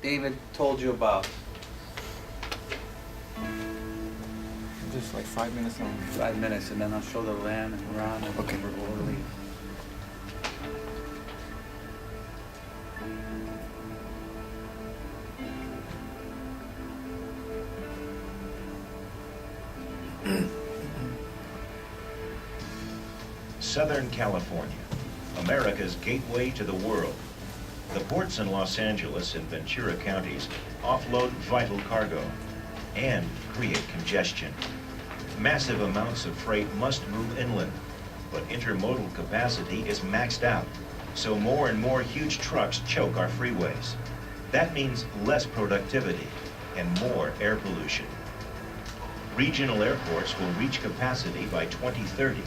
David told you about. Just like 5 minutes long. 5 minutes, and then I'll show the land around and Okay. we'll leave. Southern California, America's gateway to the world. The ports in Los Angeles and Ventura counties offload vital cargo and create congestion. Massive amounts of freight must move inland, but intermodal capacity is maxed out, so more and more huge trucks choke our freeways. That means less productivity and more air pollution. Regional airports will reach capacity by 2030,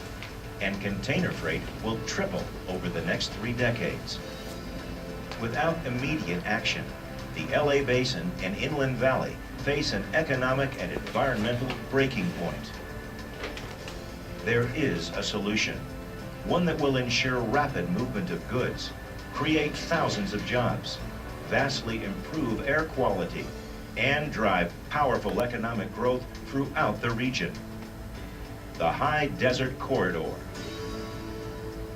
and container freight will triple over the next 3 decades. Without immediate action, the LA Basin and Inland Valley face an economic and environmental breaking point. There is a solution, one that will ensure rapid movement of goods, create thousands of jobs, vastly improve air quality, and drive powerful economic growth throughout the region. The High Desert Corridor.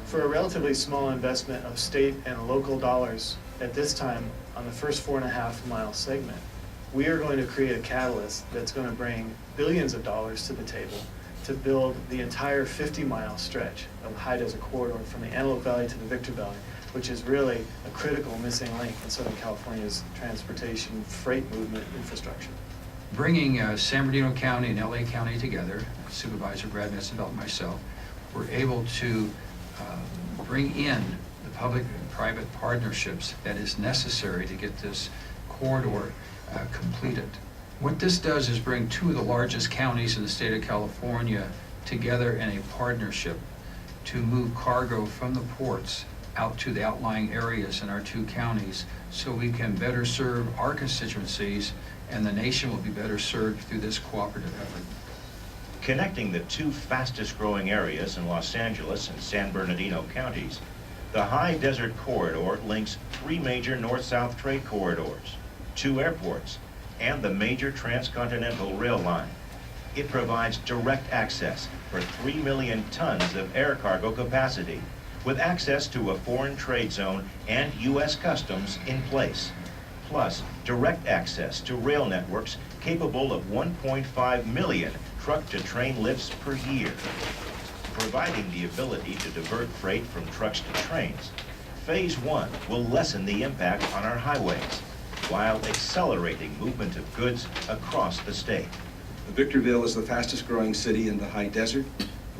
For a relatively small investment of state and local dollars at this time on the first 4.5-mile segment, we are going to create a catalyst that's going to bring billions of dollars to the table to build the entire 50-mile stretch of High Desert Corridor from the Antelope Valley to the Victor Valley, which is really a critical missing link in Southern California's transportation freight movement infrastructure. Bringing San Bernardino County and LA County together, Supervisor Brad Metzenfeld and myself, we're able to bring in the public and private partnerships that is necessary to get this corridor completed. What this does is bring 2 of the largest counties in the state of California together in a partnership to move cargo from the ports out to the outlying areas in our 2 counties so we can better serve our constituencies and the nation will be better served through this cooperative effort. Connecting the 2 fastest growing areas in Los Angeles and San Bernardino counties, the High Desert Corridor links 3 major north-south trade corridors, 2 airports, and the major transcontinental rail line. It provides direct access for 3 million tons of air cargo capacity, with access to a foreign trade zone and U.S. customs in place, plus direct access to rail networks capable of 1.5 million truck-to-train lifts per year. Providing the ability to divert freight from trucks to trains, Phase 1 will lessen the impact on our highways while accelerating movement of goods across the state. Victorville is the fastest growing city in the high desert.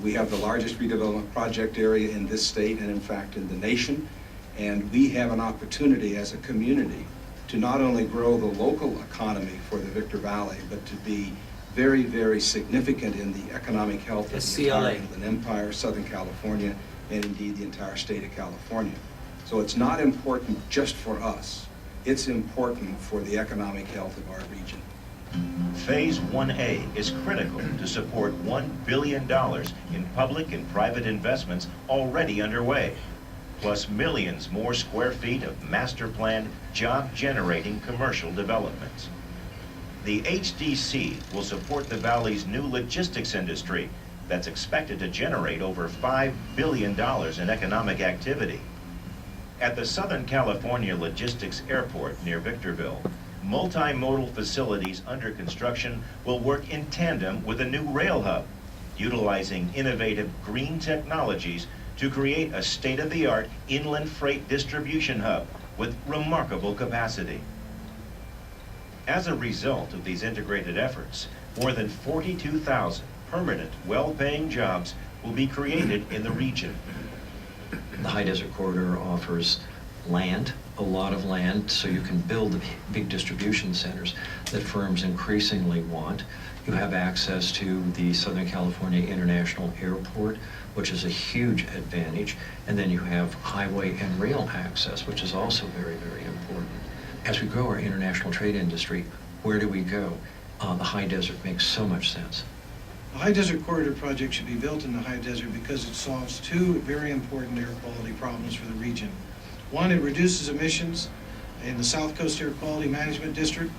We have the largest redevelopment project area in this state and in fact in the nation. And we have an opportunity as a community to not only grow the local economy for the Victor Valley, but to be very, very significant in the economic health of the entire Inland Empire, Southern California, and indeed the entire state of California. So it's not important just for us. It's important for the economic health of our region. Phase 1A is critical to support $1 billion in public and private investments already underway, plus millions more square feet of master-planned, job-generating commercial developments. The HDC will support the Valley's new logistics industry that's expected to generate over $5 billion in economic activity. At the Southern California Logistics Airport near Victorville, multimodal facilities under construction will work in tandem with a new rail hub, utilizing innovative green technologies to create a state-of-the-art inland freight distribution hub with remarkable capacity. As a result of these integrated efforts, more than 42,000 permanent, well-paying jobs will be created in the region. The High Desert Corridor offers land, a lot of land, so you can build the big distribution centers that firms increasingly want. You have access to the Southern California International Airport, which is a huge advantage, and then you have highway and rail access, which is also very, very important. As we grow our international trade industry, where do we go? The High Desert makes so much sense. The High Desert Corridor project should be built in the High Desert because it solves 2 very important air quality problems for the region. One, it reduces emissions in the South Coast Air Quality Management District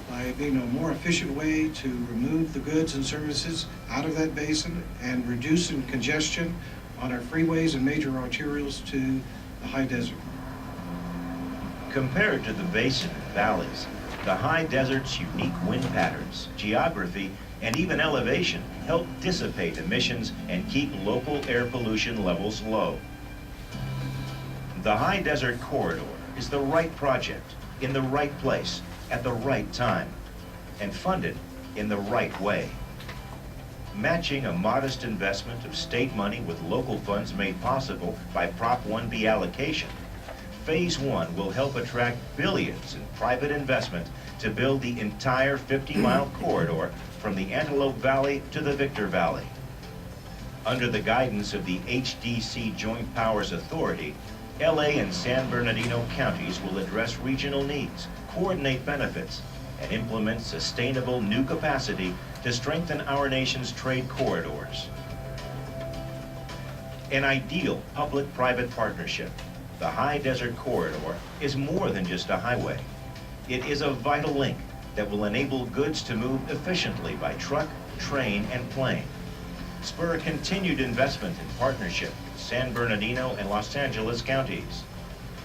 by being a more efficient way to remove the goods and services out of that basin and reducing congestion on our freeways and major arterials to the high desert. Compared to the basin and valleys, the high desert's unique wind patterns, geography, and even elevation help dissipate emissions and keep local air pollution levels low. The High Desert Corridor is the right project, in the right place, at the right time, and funded in the right way. Matching a modest investment of state money with local funds made possible by Prop 1B allocation, Phase 1 will help attract billions in private investment to build the entire 50-mile corridor from the Antelope Valley to the Victor Valley. Under the guidance of the HDC Joint Powers Authority, LA and San Bernardino counties will address regional needs, coordinate benefits, and implement sustainable new capacity to strengthen our nation's trade corridors. An ideal public-private partnership, the High Desert Corridor is more than just a highway. It is a vital link that will enable goods to move efficiently by truck, train, and plane. Spur continued investment in partnership with San Bernardino and Los Angeles counties.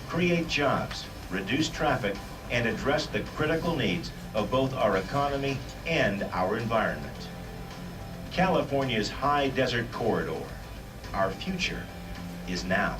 Create jobs, reduce traffic, and address the critical needs of both our economy and our environment. California's High Desert Corridor. Our future is now.